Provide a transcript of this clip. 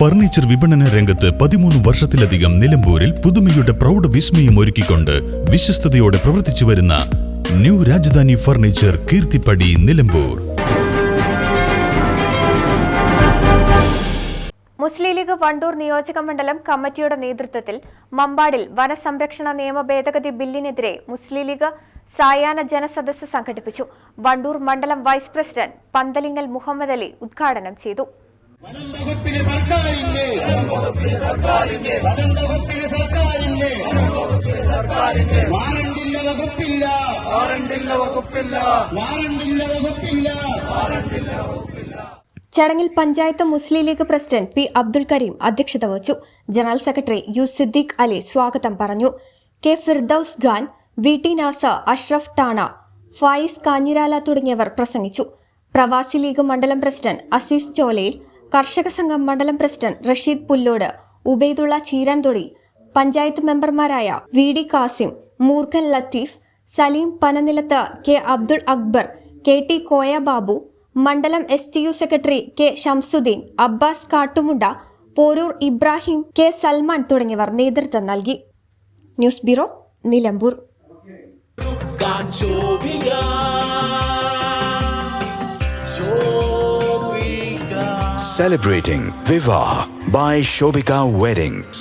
Furniture വിപണന രംഗത്ത് 13 വർഷത്തിലധികം നിലമ്പൂരിൽ പുതുമയുടെ പ്രൗഢ വിസ്മയം ഒരുക്കിക്കൊണ്ട് വിശ്വസ്തയോടെ പ്രവർത്തിച്ചു വരുന്ന ന്യൂ രാജധാനി ഫർണിച്ചർ കീർത്തിപ്പടി നിലമ്പൂർ. മുസ്ലിം ലീഗ് വണ്ടൂർ നിയോജക മണ്ഡലം കമ്മിറ്റിയുടെ നേതൃത്വത്തിൽ മമ്പാടിൽ വനസംരക്ഷണ നിയമ ഭേദഗതി ബില്ലിനെതിരെ മുസ്ലിം ലീഗ് സായാഹ്ന ജനസദസ്സ് സംഘടിപ്പിച്ചു. വണ്ടൂർ മണ്ഡലം വൈസ് പ്രസിഡന്റ് പന്തലിങ്ങൽ മുഹമ്മദ് അലി ഉദ്ഘാടനം ചെയ്തു. ചടങ്ങിൽ പഞ്ചായത്ത് മുസ്ലിം ലീഗ് പ്രസിഡന്റ് പി അബ്ദുൽ കരീം അധ്യക്ഷത വഹിച്ചു. General secretary U Siddique Ali സ്വാഗതം പറഞ്ഞു. K Firdous Khan, V T Nasser, Ashraf Tana, Faiz Kanjirala തുടങ്ങിയവർ പ്രസംഗിച്ചു. പ്രവാസി ലീഗ് മണ്ഡലം പ്രസിഡന്റ് അസീസ് ചോലയിൽ, കർഷക സംഘം മണ്ഡലം പ്രസിഡന്റ് റഷീദ് പുല്ലോട്, ഉബൈദുള്ള ചീരാൻതൊടി, പഞ്ചായത്ത് മെമ്പർമാരായ V D Kasim, Moorkhan Latheef, Saleem Pananilath, K Abdul Akbar, K T Koya Babu, മണ്ഡലം STU secretary K Shamsuddin, Abbas Kattumunda, Porur Ibrahim, K Salman തുടങ്ങിയവർ നേതൃത്വം നൽകി. News bureau, Nilambur. Celebrating Viva by Shobika Weddings.